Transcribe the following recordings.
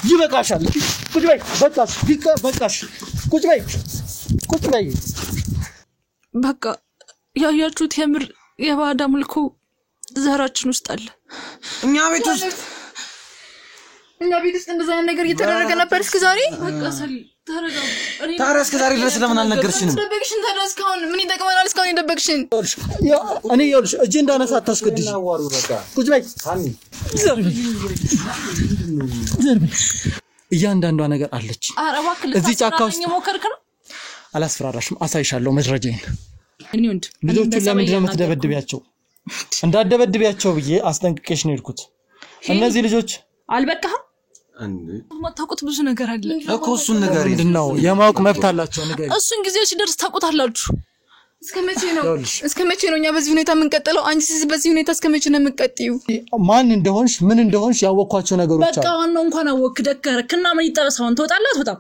ይበቃሻል ቁጭ በይ በቃሽ በቃሽ ቁጭ በይ በቃ ያያችሁት የምር የባዳ መልኩ ዘራችን ውስጥ አለ እኛ ቤት ውስጥ እንደዛ ነገር እየተደረገ ነበር እስከዛሬ በቃ ሰሊ ተረጋጋ ታዲያ እስከዛሬ ድረስ ለምን አልነገርሽንም ደበቅሽን ታዲያ እስካሁን ምን ይጠቅመናል እስካሁን የደበቅሽን እኔ ይኸውልሽ እጄ እንዳነሳ አታስገድጂ ቁጭ በይ ዘርብ እያንዳንዷ ነገር አለች እዚህ ጫካ ውስጥ አላስፈራራሽም አሳይሻለሁ መረጃዬን እኔውንድ ልጆቹን ለምን የምትደበድቢያቸው እንዳደበድቢያቸው ብዬ አስጠንቅቄሽ ነው የሄድኩት እነዚህ ልጆች አልበቃህም ማታውቁት ብዙ ነገር አለ እኮ እሱን ነገር ምንድነው የማወቅ መብት አላቸው ነገር እሱን ጊዜው ሲደርስ ታውቁታላችሁ እስከመቼ ነው እኛ በዚህ ሁኔታ የምንቀጥለው አንቺስ በዚህ ሁኔታ እስከመቼ ነው የምንቀጥዩ ማን እንደሆንሽ ምን እንደሆንሽ ያወቅኳቸው ነገሮች አሉ በቃ ዋናው እንኳን አወክ ደከረክና ምን ይጠበሳውን ትወጣለህ አትወጣም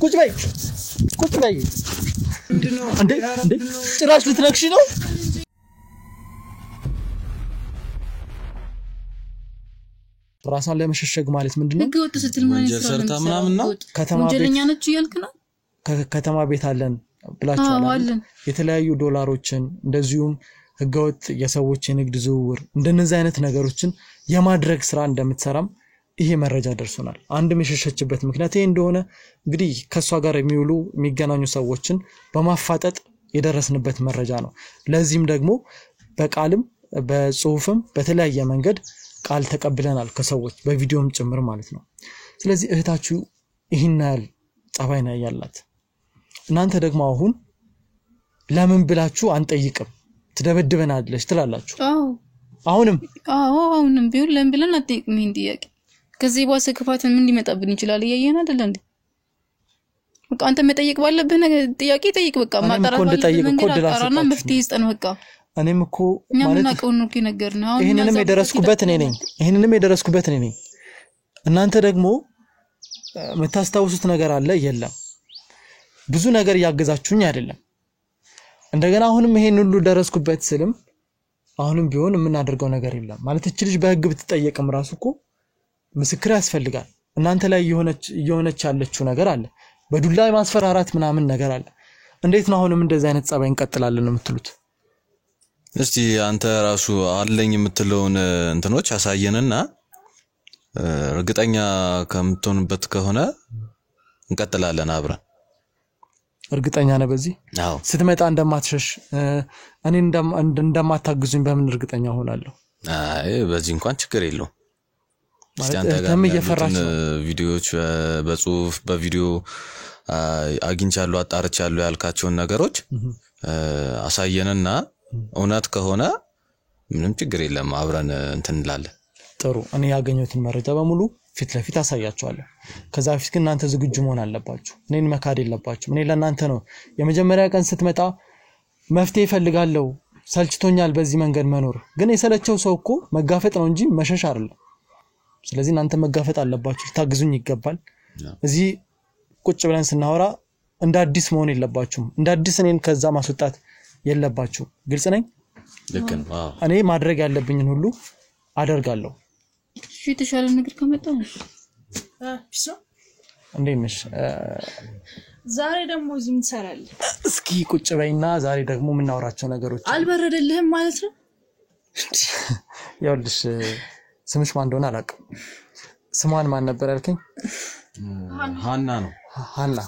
ቁጭ በይ እንዴ ጭራሽ ልትነክሺ ነው ራሳን ለመሸሸግ ማለት ምንድነው ህገወጥ ስትል ማለት ሰርታ ምናምንና ወንጀለኛ ነች ይልክ ነው ከተማ ቤት አለን ብላችኋል የተለያዩ ዶላሮችን እንደዚሁም ህገወጥ የሰዎች የንግድ ዝውውር እንደነዚህ አይነት ነገሮችን የማድረግ ስራ እንደምትሰራም ይሄ መረጃ ደርሶናል አንድ መሸሸችበት ምክንያት ይሄ እንደሆነ እንግዲህ ከሷ ጋር የሚገናኙ ሰዎችን በማፋጠጥ የደረስንበት መረጃ ነው ለዚህም ደግሞ በቃልም በጽሁፍም በተለያየ መንገድ ቃል ተቀብለናል ከሰዎች በቪዲዮም ጭምር ማለት ነው ስለዚህ እህታችሁ ይሄናል ጻባይና ያያላት እናንተ ደግሞ አሁን ለምን ብላችሁ አንጠይቅም ትደበድበናለሽ ትላላችሁ አሁንም ቢሆን ለምን ብለን አትጠይቅም ይሄን ጥያቄ ከዚህ በኋላ ክፋትን ምን ሊመጣብን ይችላል ያየና አይደል እንዴ በቃ አንተ መጠየቅ ባለብህ ጥያቄ ጠይቅ በቃ ማጣራት ባለብህ መንገድ አጣራና መፍትሄ ይስጠን በቃ እኔም እኮ ማለት ነው ነገርና አሁን ይሄንንም የደረስኩበት እኔ ነኝ እናንተ ደግሞ መታስተውሱት ነገር አለ የለም ብዙ ነገር ያገዛችሁኝ አይደለም እንደገና አሁንም ይሄን ሁሉ ደረስኩበት ስልም አሁንም ቢሆን የምናደርገው ነገር የለም ማለት እቺ ልጅ በህግ ብትጠየቅም ራሱ እኮ ምስክር ያስፈልጋል እናንተ ላይ የሆነች ያለችው ነገር አለ በዱላ ማስፈራራት ምናምን ነገር አለ እንዴት ነው አሁንም እንደዚህ አይነት ጸባይ እንቀጥላለን የምትሉት እስቲ አንተ ራሱ አለኝ የምትለውን እንትኖች አሳየንና እርግጠኛ ከምትሆንበት ከሆነ እንቀጥላለን አብረን እርግጠኛ ነህ በዚህ አዎ ስትመጣ እንደማትሸሽ እኔ እንደማታግዙኝ በምን እርግጠኛ ሆናለሁ አይ በዚህ እንኳን ችግር የለው እስቲ አንተ ጋር ቪዲዮዎች በጽሁፍ በቪዲዮ አግኝቻለሁ አጣርቻለሁ ያልካቸውን ነገሮች አሳየንና እውነት ከሆነ ምንም ችግር የለም አብረን እንትንላለን ጥሩ እኔ ያገኘሁትን መረጃ በሙሉ ፊት ለፊት አሳያችኋለሁ ከዛ ፊት ግን እናንተ ዝግጁ መሆን አለባችሁ እኔን መካድ የለባችሁ እኔ ለእናንተ ነው የመጀመሪያ ቀን ስትመጣ መፍትሄ ይፈልጋለሁ ሰልችቶኛል በዚህ መንገድ መኖር ግን የሰለቸው ሰው እኮ መጋፈጥ ነው እንጂ መሸሽ አይደለም ስለዚህ እናንተ መጋፈጥ አለባችሁ ታግዙኝ ይገባል እዚህ ቁጭ ብለን ስናወራ እንደ አዲስ መሆን የለባችሁም እንደ አዲስ እኔን ከዛ ማስወጣት የለባችሁ ግልጽ ነኝ ልክ ነው እኔ ማድረግ ያለብኝን ሁሉ አደርጋለሁ እሺ ተሻለ ነገር ከመጣ ፒሶ እንዴት ነሽ ዛሬ ደግሞ እዚህ ምን ትሰራለህ እስኪ ቁጭ በይና ዛሬ ደግሞ ምን እናወራቸው ነገሮች አልበረደልህም ማለት ነው ያውልሽ ስምሽ ማን እንደሆነ አላውቅም ስሟን ማን ነበር ያልከኝ ሃና ነው ሃና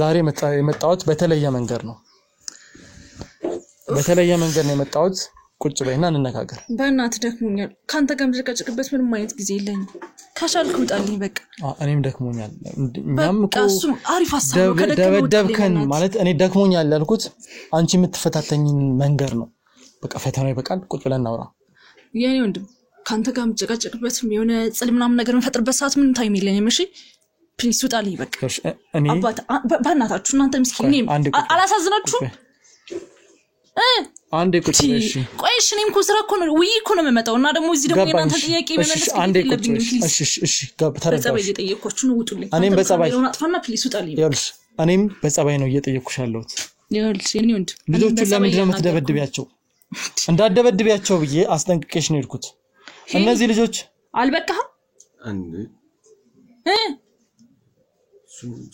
ዛሬ የመጣሁት በተለየ መንገድ ነው ነው የመጣሁት ቁጭ በይና እንነጋገር በእናትህ ደክሞኛል ካንተ ጋር ምዝቀጭቅበት ምንም አይነት ጊዜ የለኝም ካሻልኩ ውጣልኝ በቃ እኔም ደክሞኛል እኛም እኮ እሱ አሪፍ ሐሳብ ነው ደበደብከን ማለት እኔ ደክሞኛል ያልኩት አንቺ የምትፈታተኝን መንገር ነው በቃ ፈተናው ይበቃል ቁጭ ብለን እናውራ የኔ ወንድም ካንተ ጋር ምዝቀጭቅበት የሆነ ጽል ምናምን ነገር እንፈጥርበት ሰዓት ምን ታይም የለኝም እሺ ፕሊስ ውጣልኝ በቃ እኔ አባት በእናታችሁ እናንተ ምስኪን አላሳዝናችሁ አንዴ ቁጭ በይ እሺ ቆይ እሺ እኔም ኮስራ እኮ ነው ወይ እኮ ነው የምመጣውና ደግሞ እዚህ ደግሞ እናንተ ጥያቄ መመለስ የለብኝም እሺ ተረጋግጥ በጸባይ እየጠየቅኩሽ ነው ውጡልኝ እኔም በጸባይ ነው አጥፋና ፕሊስ ውጣልኝ ይኸውልሽ እኔም በጸባይ ነው እየጠየቅኩሽ ያለሁት ይኸውልሽ የኔ ወንድ ልጆቹን ለምን የምትደበድቢያቸው እንዳደበድቢያቸው ብዬ አስጠንቅቄሽ ነው የሄድኩት እነዚህ ልጆች አልበቃህም እንዴ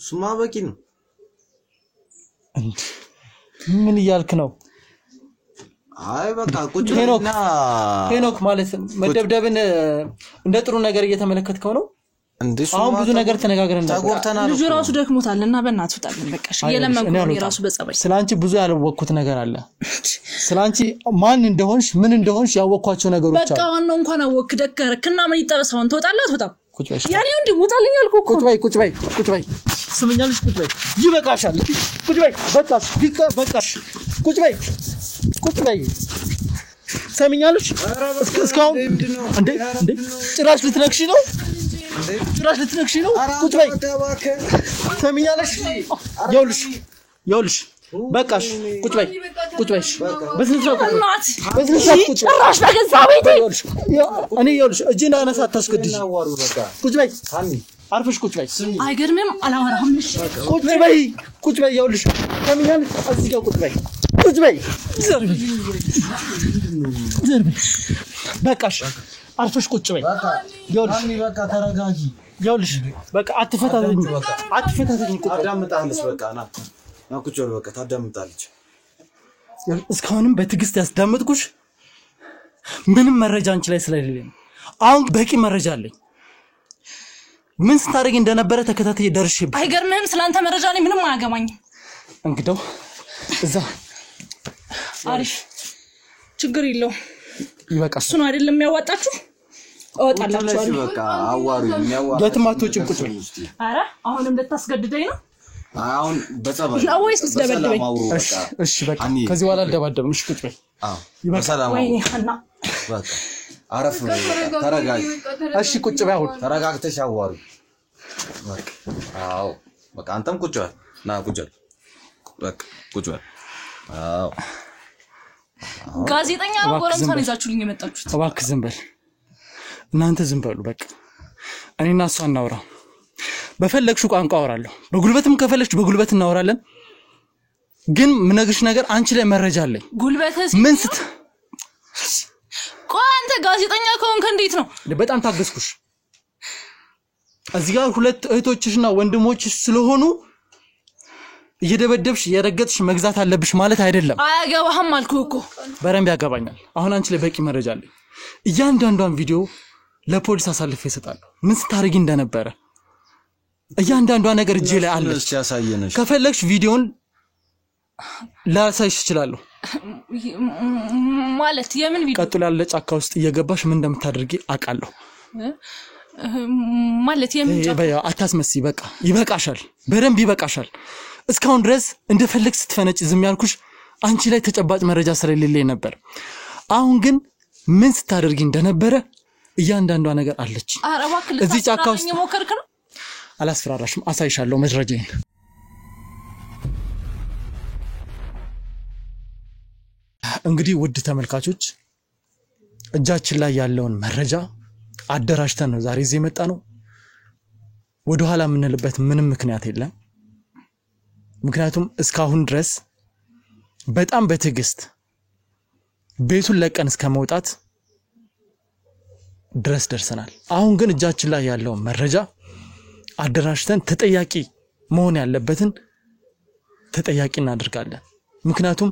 ሱማ በቂ ነው ምን እያልክ ነው አይ በቃ ቁጭ ብለና ሄኖክ ማለት መደብደብን እንደ ጥሩ ነገር እየተመለከትከው ነው አሁን ብዙ ነገር ተነጋግረን ተጎርተናል ልጅ ራሱ ደክሞታልና በእናትህ ውጣልን በቃሽ የለመንኩ ነው ራሱ በጸባይ ስላንቺ ብዙ ያለወኩት ነገር አለ ስላንቺ ማን እንደሆንሽ ምን እንደሆንሽ ያወኳቸው ነገሮች አሉ በቃ ዋናው እንኳን አወክ ደከረክና ምን ይጠበሳውን ትወጣላት ወጣ ቁጭ በይ ያኔ እንዴ ውጣልኝ አልኩ እኮ ቁጭ በይ ስምኛልሽ ቁጭ በይ ይበቃሻል ቁጭ በይ በቃሽ ቁጭ በይ ሰምኛልሽ እስካሁን እንዴ ጭራሽ ልትነክሺ ነው ቁጭ በይ ሰምኛልሽ ይኸውልሽ በቃሽ ቁጭ በይ በስንት ጭራሽ በገዛ ቤቴ እኔ ይኸውልሽ እጄን አነሳ አታስገድጂ ቁጭ በይ አርፈሽ ቁጭ በይ አይገርምም አላወራህም ቁጭ በይ ይኸውልሽ ሰምኛልሽ እዚህ ጋር ቁጭ በይ በቃሽ አርፈሽ ቁጭ በይ ይኸውልሽ በቃ ተረጋጊ ይኸውልሽ በቃ አትፈታተኝ ቁጭ አዳምጣለሽ በቃ ና ቁጭ በል በቃ ታዳምጣለች እስካሁንም በትግስት ያስዳምጥኩሽ ምንም መረጃ አንቺ ላይ ስለሌለ አሁን በቂ መረጃ አለኝ ምን ስታደርጊ እንደነበረ ተከታተይ ደርሼብሽ አይገርምህም ስላንተ መረጃ ነኝ ምንም አያገባኝም እንግዲው እዛ አሪፍ ችግር የለው ይበቃሽ እሱ ነው አይደለም የሚያዋጣችሁ እወጣላችኋለሁ በቃ አዋሩ የሚያዋጣ ለተማቶችን ቁጭ በይ አረ አሁንም ልታስገድደኝ ነው አሁን በጸባይ ነው ወይስ ልትደበድበኝ እሺ በቃ ከዚህ በኋላ አልደባደብም እሺ ቁጭ በይ በሰላም ወይኔ ሐና በቃ አረፍ ተረጋጊ እሺ ቁጭ በይ አሁን ተረጋግተሽ አዋሩ በቃ አዎ በቃ አንተም ቁጭ በል ና ቁጭ በል በቃ ቁጭ በል አዎ ጋዜጠኛ ነው ጎረምሳን ይዛችሁልኝ የመጣችሁት እባክህ ዝም በል እናንተ ዝም በሉ በቃ እኔና እሷ እናውራ በፈለግሽው ቋንቋ አወራለሁ በጉልበትም ከፈለግሽ በጉልበት እናወራለን ግን ምነግርሽ ነገር አንቺ ላይ መረጃ አለኝ ጉልበትስ ምን ስት ቆይ አንተ ጋዜጠኛ ከሆንክ እንዴት ነው በጣም ታገስኩሽ እዚህ ጋር ሁለት እህቶችሽና ወንድሞችሽ ስለሆኑ እየደበደብሽ የረገጥሽ መግዛት አለብሽ ማለት አይደለም አያገባህም አልኩህ እኮ በረም ያገባኛል አሁን አንቺ ላይ በቂ መረጃ አለኝ እያንዳንዷን ቪዲዮ ለፖሊስ አሳልፌ እሰጣለሁ ምን ስታረጊ እንደነበረ እያንዳንዷ ነገር እጄ ላይ አለ ያሳየነሽ ከፈለግሽ ቪዲዮን ላሳይሽ ይችላል ማለት የምን ቪዲዮ ቀጥሎ ያለ ጫካ ውስጥ እየገባሽ ምን እንደምታደርጊ አቃለሁ ማለት የምን ጫካ አታስመሲ በቃ ይበቃሻል በረም ይበቃሻል እስካሁን ድረስ እንደፈለግ ስትፈነጭ ዝም ያልኩሽ አንቺ ላይ ተጨባጭ መረጃ ስለሌለኝ ነበር አሁን ግን ምን ስታደርጊ እንደነበረ እያንዳንዷ ነገር አለች እዚህ ጫካ ውስጥ ሞከርክ ነው አላስፈራራሽም አሳይሻለሁ መረጃዬን እንግዲህ ውድ ተመልካቾች እጃችን ላይ ያለውን መረጃ አደራጅተን ነው ዛሬ እዚህ መጣ ነው ወደ ኋላ ምንልበት ምንም ምክንያት የለም ምክንያቱም እስካሁን ድረስ በጣም በትግስት ቤቱን ለቀን እስከመውጣት ድረስ ደርሰናል አሁን ግን እጃችን ላይ ያለው መረጃ አደራጅተን ተጠያቂ መሆን ያለበትን ተጠያቂ እናደርጋለን ምክንያቱም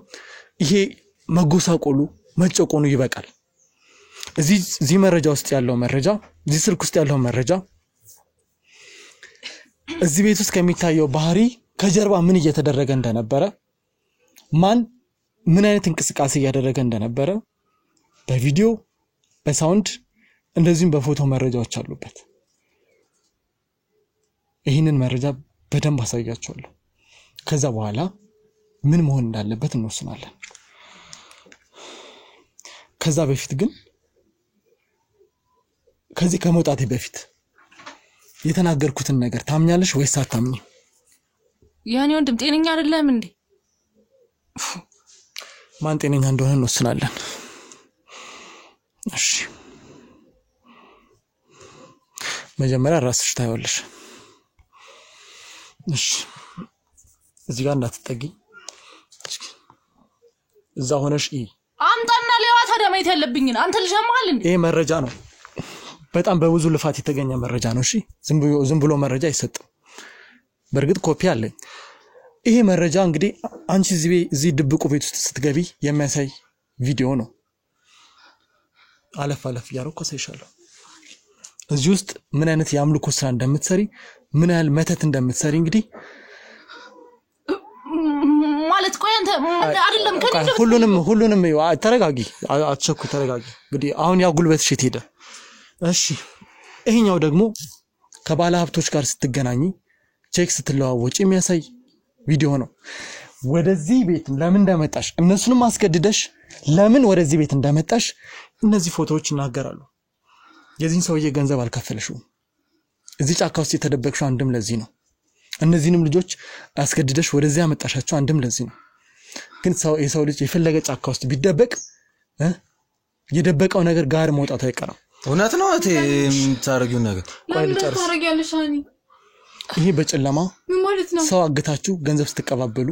ይሄ መጎሳቆሉ መጨቆኑ ይበቃል እዚህ መረጃ ውስጥ ያለው መረጃ እዚህ ስልክ ውስጥ ያለው መረጃ እዚህ ቤት ውስጥ ከሚታየው ባህሪ ከጀርባ ምን እየተደረገ እንደነበረ ማን ምን አይነት እንቅስቃሴ እያደረገ እንደነበረ በቪዲዮ በሳውንድ እንደዚህም በፎቶ መረጃዎች አሉበት ይሄንን መረጃ በደንብ አሳያችኋለሁ ከዛ በኋላ ምን መሆን እንዳለበት እንወስናለን ከዛ በፊት ግን ከዚህ ከመውጣቴ በፊት የተናገርኩትን ነገር ታምኛለሽ ወይስ አታምኚ ያኔ ወንድም ጤነኛ አይደለም እንዴ ማን ጤነኛ እንደሆነ እንወስናለን እሺ መጀመሪያ ራስሽ ታይዋለሽ እሺ እዚህ ጋር እንዳትጠጊ እዛ ሆነሽ አምጣና ለዋ ታዲያ ማየት ያለብኝን አንተ ልጅ አማል እንዴ ይሄ መረጃ ነው በጣም በብዙ ልፋት የተገኘ መረጃ ነው እሺ ዝም ብሎ መረጃ አይሰጥም በርግጥ ኮፒ አለኝ ይሄ መረጃ እንግዲህ አንቺ እዚህ ድብቁ ቤት ውስጥ ስትገቢ የሚያሳይ ቪዲዮ ነው አለፍ ያረኩ ሳይሻለው እዚህ ውስጥ ምን አይነት ያምልኮ ስራ እንደምትሰሪ ምን ያህል መተት እንደምትሰሪ እንግዲህ ማለት ቆይ አንተ አይደለም ከኔ ሁሉንም ተረጋጊ አትቸኩ ተረጋጊ እንግዲህ አሁን ያው ጉልበትሽ ሄደ እሺ ይሄኛው ደግሞ ከባለ ሀብቶች ጋር ስትገናኙ ቼክ ስትለዋወጪ የሚያሳይ ቪዲዮ ነው ወደዚህ ቤት ለምን እንደመጣሽ እነሱንም አስገድደሽ ለምን ወደዚህ ቤት እንደመጣሽ እነዚህ ፎቶዎች ይናገራሉ የዚህን ሰውዬ ገንዘብ አልከፈለሽው እዚህ ጫካ ውስጥ የተደበቅሽው አንድም ለዚህ ነው እነዚህንም ልጆች አስገድደሽ ወደዚህ ያመጣሻቸው አንድም ለዚህ ነው ግን የሰው ልጅ የፈለገ ጫካ ውስጥ ቢደበቅ የደበቀው ነገር ጋር መውጣቱ አይቀርም እውነት ነው እቴ የምታረጊው ነገር ለምን ታረጊያለሽ አኒ ይሄ በጨለማ ምን ማለት ነው ሰው አግታችሁ ገንዘብ ስትቀባበሉ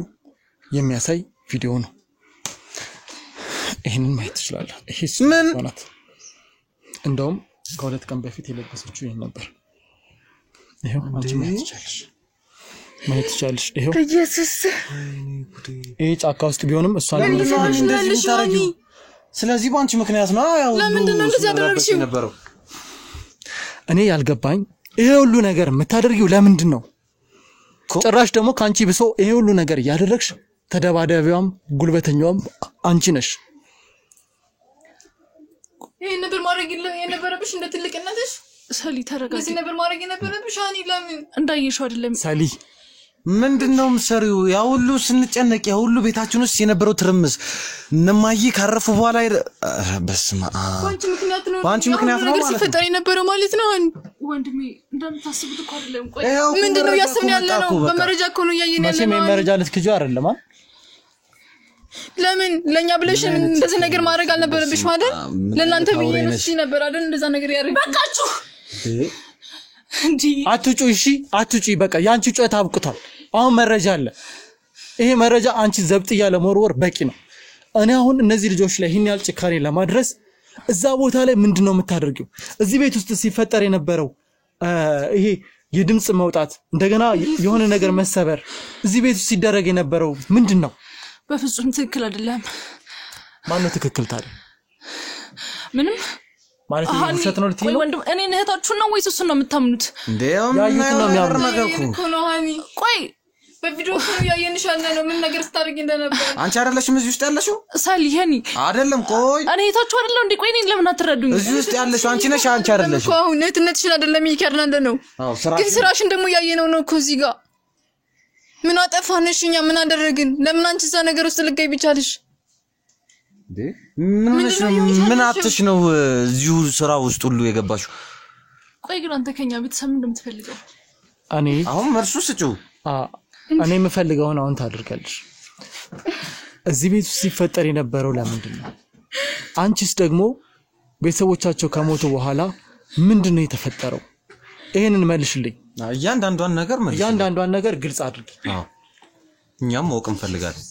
የሚያሳይ ቪዲዮ ነው ይሄንን ማየት ትችላለህ ይሄ ምን ሆናት እንደውም ከሁለት ቀን በፊት የለበሰችው ይሄን ነበር ይሄው አንቺ ማየት ትችላለሽ ይሄው ኢየሱስ ይሄ ጫካ ውስጥ ቢሆንም እሷን እንደዚህ ታረጊው ስለዚህ ባንቺ ምክንያት ነው ያው ለምንድን ነው እንደዚህ ያደረግሽው ነበረው እኔ ያልገባኝ ይሄ ሁሉ ነገር የምታደርጊው ለምንድን ነው ጭራሽ ደግሞ ካንቺ ብሶ ይሄ ሁሉ ነገር ያደረግሽ ተደባዳቢዋም ጉልበተኛውም አንቺ ነሽ ይሄ ነበር ማድረግ የነበረብሽ እንደ ትልቅነትሽ ሰሊ ተረጋጊ እዚህ ነበር ማድረግ የነበረብሽ አኒ ለምን እንዳየሽው አይደለም ሰሊ ምንድነው ምሰሪው ያ ሁሉ ስንጨነቅ ያ ሁሉ ቤታችን ውስጥ የነበረው ትርምስ እነማይ ካረፉ በኋላ በስማ ባንቺ ምክንያት ነው ማለት ሲፈጠር የነበረው ማለት ነው ወንድሜ እንደምታስቡት እኮ አይደለም ቆይ ምንድነው ያስብን ያለነው በመረጃ እኮ ነው ያየን ያለነው ማሰም መረጃ ልትክጁ አይደለም ለምን ለኛ ብለሽ እንደዚህ ነገር ማድረግ አልነበረብሽ ማለት ለናንተ ብዬ ነው ነበር አይደል እንደዛ ነገር ያደርግ በቃችሁ እንጂ አትጩ እሺ አትጩ በቃ ያንቺ ጩኸት አብቅቷል አሁን መረጃ አለ ይሄ መረጃ አንቺ ዘብጥ ያለ ሞርወር በቂ ነው እኔ አሁን እነዚህ ልጆች ላይ ይሄን ያል ጭካኔ ለማድረስ እዛ ቦታ ላይ ምንድነው የምታደርጊው እዚህ ቤት ውስጥ ሲፈጠር የነበረው ይሄ የድምጽ መውጣት እንደገና የሆነ ነገር መሰበር እዚህ ቤት ውስጥ ሲደረግ የነበረው ምንድነው በፍጹም ትክክል አይደለም ማን ነው ትክክል ታዲያ ምንም ማለት ይሰጥ ነው ልትይ ነው ወንድም እኔ ነህታችሁ ነው ወይስ እሱ ነው የምታምኑት እንደው ነው የሚያርነገርኩ ቆይ በቪዲዮ ነው ያየንሻል ነው ምን ነገር ስታርጊ እንደነበር አንቺ አይደለሽም እዚህ ውስጥ ያለሽው ሳሊያኒ አይደለም ቆይ እኔ ነህታችሁ አይደለም እንዴ ቆይ እኔን ለምን አትረዱኝ እዚህ ውስጥ ያለሽው አንቺ ነሽ አንቺ አይደለሽም ቆይ ነህትነትሽን አይደለም ይከርናንደ ነው ግን ስራሽን ደግሞ ያየነው ነው እኮ እዚህ ጋር ምን አጠፋነሽኛ ምን አደረግን ለምን አንቺ እዛ ነገር ውስጥ ልገይ ቢቻልሽ ምን አትሽ ነው እዚሁ ስራ ውስጥ ሁሉ የገባሽው ቆይ ግን አንተ ከኛ ቤተሰብ እንደምትፈልገው እኔ አሁን መርሱ ስጪው እኔ የምፈልገው ነው አሁን ታድርጋለሽ እዚህ ቤት ውስጥ ሲፈጠር የነበረው ለምንድን ነው አንቺስ ደግሞ ቤተሰቦቻቸው ከሞቱ በኋላ ምንድነው የተፈጠረው ይሄንን መልሽልኝ እያንዳንዷን ነገር ግልጽ አድርጊ እኛም ማወቅ እንፈልጋለን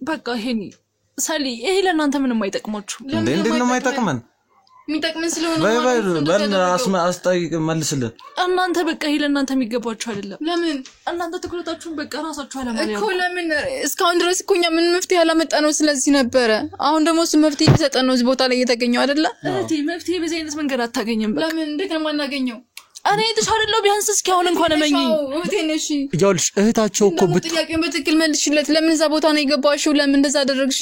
በቃ ይሄኒ ሳሊ ይሄ ለእናንተ ምንም አይጠቅማችሁ እንደምን ነው የማይጠቅመን የሚጠቅመን ስለሆነ በል አስጠይቅ መልስልን እናንተ በቃ ይሄ ለእናንተ የሚገባችሁ አይደለም ለምን እናንተ ትኩረታችሁን በቃ ራሳችሁ አለማለት እኮ ለምን እስካሁን ድረስ እኮ እኛ ምን መፍትሄ ያላመጣ ነው ስለዚህ ነበረ አሁን ደግሞ እሱ መፍትሄ ይሰጠን ነው እዚህ ቦታ ላይ እየተገኘው አይደለ እህቴ መፍትሄ በዚህ አይነት መንገድ አታገኝም ለምን እንደገና ማናገኘው እኔ ተሻለለው ቢያንስ እስኪ አሁን እንኳን እመኚኝ እህቴ ነሽ ይኸውልሽ እህታቸው እኮ ጥያቄውን በትክክል መልሽለት ለምን እዛ ቦታ ነው የገባሽው ለምን እንደዛ አደረግሽ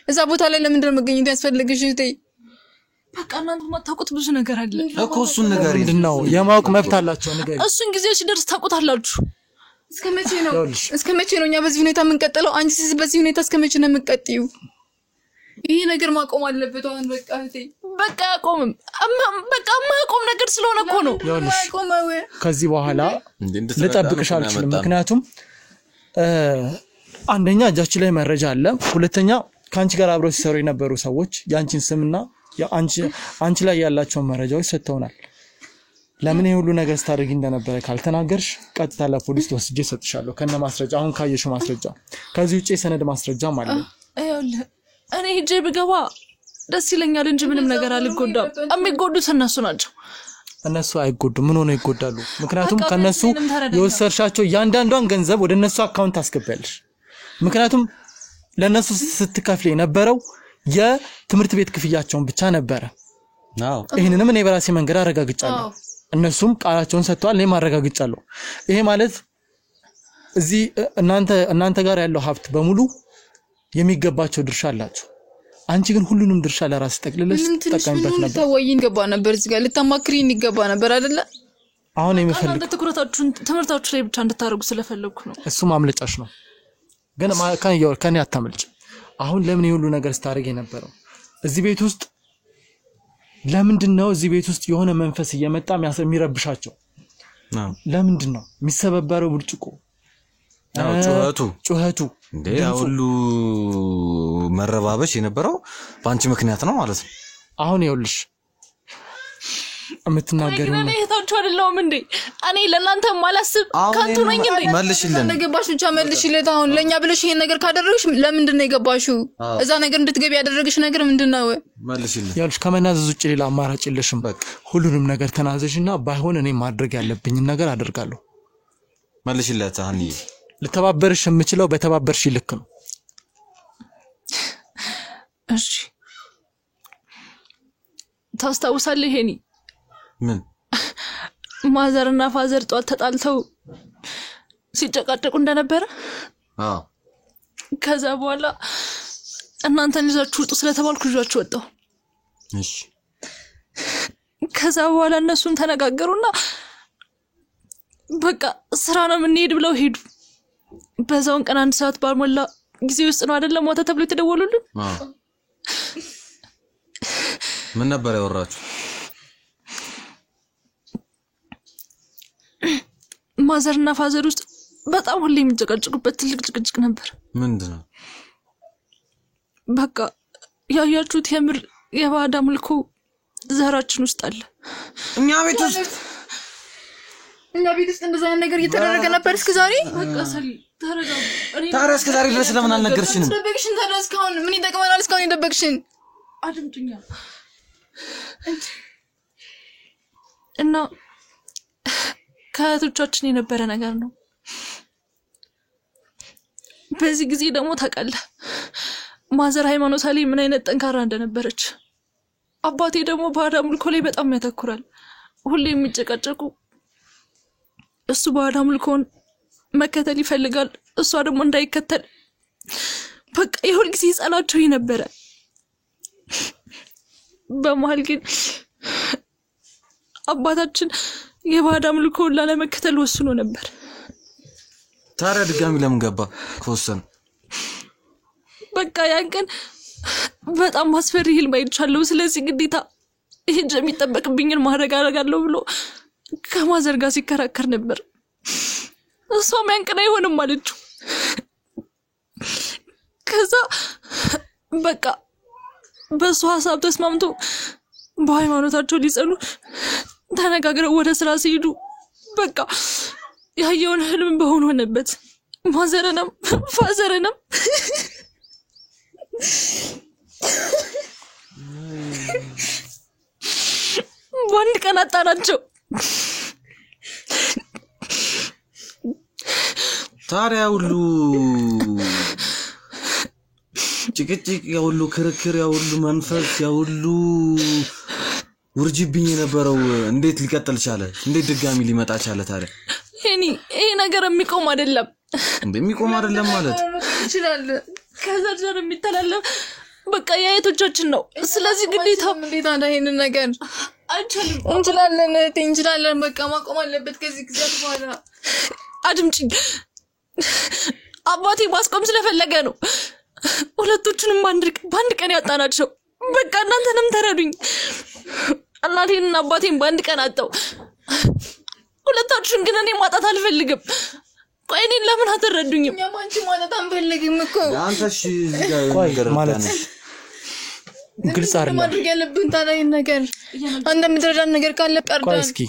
እዛ ቦታ ላይ ለምን እንደመገኘት ያስፈልግሽ እህቴ በቃ እናንተ ማታውቁት ብዙ ነገር አለ እኮ እሱን ነገር ምንድነው የማወቅ መብት አላችሁ ነገር እሱን ጊዜው ሲደርስ ታውቁታላችሁ እስከመቼ ነው እኛ በዚህ ሁኔታ የምንቀጥለው አንቺ በዚህ ሁኔታ እስከመቼ ነው የምትቀጥዩ ይሄ ነገር ማቆም አለበት አሁን በቃ እህቴ በቃ ያቆምም በቃ ማቆም ነገር ስለሆነ እኮ ነው ማቆመው ከዚህ በኋላ ልጠብቅሽ አልችልም ምክንያቱም አንደኛ እጃችን ላይ መረጃ አለ ሁለተኛ ካንቺ ጋር አብረው ሲሰሩ የነበሩ ሰዎች ያንቺን ስምና አንቺ ላይ ያላቸው መረጃዎች ሰጥተውናል ለምን ይሄ ሁሉ ነገር ስታደርጊ እንደነበረ ካልተናገርሽ ቀጥታ ለፖሊስ ወስጄ ሰጥሻለሁ ከነ ማስረጃ አሁን ካየሽው ማስረጃ ከዚህ ውጪ ሰነድ ማስረጃ ማለት ነው አይውል እኔ ሄጄ ብገባ ደስ ይለኛል እንጂ ምንም ነገር አልጎዳም የሚጎዱት እነሱ ናቸው እነሱ አይጎዱም ምን ሆነ ይጎዳሉ ምክንያቱም ከነሱ የወሰርሻቸው ያንዳንዷን ገንዘብ ወደ እነሱ አካውንት አስገባለሽ ምክንያቱም ለነሱ ስትከፍል የነበረው የትምህርት ቤት ክፍያቸውን ብቻ ነበር አዎ ይሄንንም እኔ በራሴ መንገድ አረጋግጫለሁ እነሱም ቃላቸውን ሰጥተዋል እኔም አረጋግጫለሁ ይሄ ማለት እዚህ እናንተ ጋር ያለው ሀብት በሙሉ የሚገባቸው ድርሻ አላችሁ አንቺ ግን ሁሉንም ድርሻ ለራስ ተጠቅልለሽ ተጠቀምበት ነበር ታወይን ገባ ነበር እዚህ ጋር ልታማክሪኝ ይገባ ነበር አይደለ አሁን የሚፈልግ ትኩረታችሁን ትምህርታችሁ ላይ ብቻ እንድታረጉ ስለፈለኩ ነው እሱ ማምለጫሽ ነው ግን ከኔ አታመልጭ አሁን ለምን ይሁሉ ነገር ስታረግ የነበረው እዚህ ቤት ውስጥ ለምንድነው እዚህ ቤት ውስጥ የሆነ መንፈስ እየመጣ የሚረብሻቸው ለምንድነው የሚሰበበረው ብርጭቆ ጩኸቱ እንዴ ሁሉ መረባበሽ የነበረው ባንቺ ምክንያት ነው ማለት ነው አሁን ይኸውልሽ እምትናገሪው እኔ እህታችሁ አይደለሁም እንዴ እኔ ለእናንተ ማላስብ ካንቱ ነኝ እንዴ መልሽልን ነገባሽ ብቻ መልሽለት አሁን ለኛ ብለሽ ይሄን ነገር ካደረግሽ ለምንድን ነው የገባሽው እዛ ነገር እንድትገቢ ያደረግሽ ነገር ምንድነው መልሽልን ይኸውልሽ ከመናዘዝ ውጭ ሌላ አማራጭ የለሽም ሁሉንም ነገር ተናዘሽና ባይሆን እኔ ማድረግ ያለብኝ ነገር አደርጋለሁ መልሽለት አንዬ ለተባበርሽ የምችለው በተባበርሽ ልክ ነው እሺ ታስታውሳለህ ሄኒ ምን ማዘርና ፋዘር ጧት ተጣልተው ሲጨቃጨቁ እንደነበረ አዎ ከዛ በኋላ እናንተን ይዛችሁ ውጡ ስለተባልኩ ይዛችሁ ወጣሁ እሺ ከዛ በኋላ እነሱም ተነጋገሩና በቃ ስራ ነው የምንሄድ ብለው ሄዱ በዛውን ቀን አንድ ሰዓት ባልሞላ ጊዜ ውስጥ ነው አይደለም ሞተ ተብሎ ተደወሉልን አዎ ምን ነበር ያወራችሁ ማዘርና ፋዘር ውስጥ በጣም ሁሌ የሚጨቃጨቁበት ትልቅ ጭቅጭቅ ነበር ምንድነው በቃ ያያችሁት የምር የባዳ ምልኮ ዘራችን ውስጥ አለ እኛ ቤት ውስጥ እንደዛ ነገር እየተደረገ ነበር እስከዛሬ በቃ ሰሊ ተረጋጉ ታዲያ እስከዛሬ ድረስ ለምን አልነገርሽንም ደበቅሽን ታዲያ እስካሁን ምን ይጠቅመናል እስካሁን የደበቅሽን አድምጡኛ እና ከእህቶቻችን የነበረ ነገር ነው በዚህ ጊዜ ደግሞ ታውቃለህ ማዘር ሃይማኖት ላይ ምን አይነት ጠንካራ እንደነበረች አባቴ ደግሞ ባዳ ምልኮ ላይ በጣም ያተኩራል ሁሌ የሚጨቃጨቁ እሱ ባዳ ምልኮን መከተል ይፈልጋል እሷ ደግሞ እንዳይከተል በቃ የሁል ጊዜ ጸላቸው ነበር በመሃል ግን አባታችን የባዳ ምልኮን ላለመከተል ወስኖ ነበር ታዲያ ድጋሚ ለምን ገባ ከወሰነ በቃ ያን ቀን በጣም ማስፈሪ ህልም አይቻለሁ ስለዚህ ግዴታ ይሄን የሚጠበቅብኝን ማድረግ አደርጋለሁ ብሎ ከማዘር ጋር ሲከራከር ነበር እሷም ያን ቀን አይሆንም አለችው ከዛ በቃ በሷ ሐሳብ ተስማምቶ በሃይማኖታቸው ሊጸኑ ተነጋግረው ወደ ስራ ሲሄዱ በቃ ያየውን ህልም በሆነ ሆነበት ማዘርንም ፋዘርንም በአንድ ቀን አጣናቸው ታዲያ ሁሉ ጭቅጭቅ ያውሉ ክርክር ያውሉ መንፈስ ያውሉ ውርጅብኝ የነበረው እንዴት ሊቀጥል ቻለ እንዴት ድጋሚ ሊመጣ ቻለ ታዲያ ይሄ ነገር የሚቆም አይደለም እንደሚቆም አይደለም ማለት ይችላል ከዛር የሚተላለፍ በቃ የአይቶቻችን ነው ስለዚህ ግዴታ እንዴት አንተ ይሄን ነገር አንችልም እንችላለን በቃ ማቆም አለበት ከዚህ ጊዜ በኋላ አድምጪኝ አባቴ ማስቆም ስለፈለገ ነው ሁለቶቹንም በአንድ ቀን ያጣናቸው በቃ እናንተንም ተረዱኝ እናቴንና አባቴን በአንድ ቀን አጣው ሁለታችሁን ግን እኔ ማጣት አልፈልግም ቆይ እኔን ለምን አትረዱኝም እኛም አንቺ ማጣት አንፈልግም እኮ አንተሽ ነገር ማለት ግልጽ አይደለም ማድረግ ያለብን ታዲያ ነገር አንተ ምትረዳን ነገር ካለ ቀርዳን እስኪ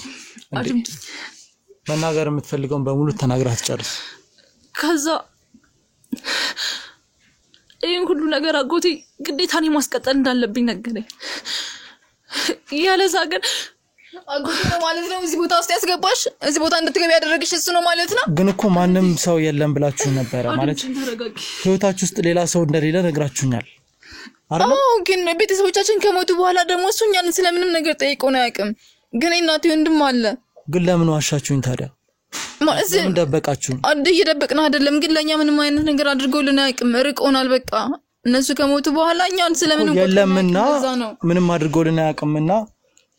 መናገር የምትፈልገውን በሙሉ ተናግራ ትጨርስ ከዛ ይሄን ሁሉ ነገር አጎቴ ግዴታ እኔ ማስቀጠል እንዳለብኝ ነገረኝ። ያለዛ ግን አጎቴ ነው ማለት ነው እዚህ ቦታ ውስጥ ያስገባሽ እዚህ ቦታ እንድትገቢ ያደረግሽ እሱ ነው ማለት ነው። ግን እኮ ማንም ሰው የለም ብላችሁ ነበር ማለት ህይወታችሁ ውስጥ ሌላ ሰው እንደሌለ ነግራችሁኛል አይደል? ግን ቤተሰቦቻችን ከሞቱ በኋላ ደግሞ እሱ እኛን ስለምንም ነገር ጠይቆን አያውቅም። ግን እናቴ ወንድም አለ። ግን ለምን ዋሻችሁኝ ታዲያ? ማለት ምን ደበቃችሁ? እየደበቅን አይደለም፣ ግን ለኛ ምንም አይነት ነገር አድርገውልን አያውቅም። ርቆናል በቃ እነሱ ከሞቱ በኋላ እኛን ስለምንም የለምና ምንም አድርገውልን አያውቅምና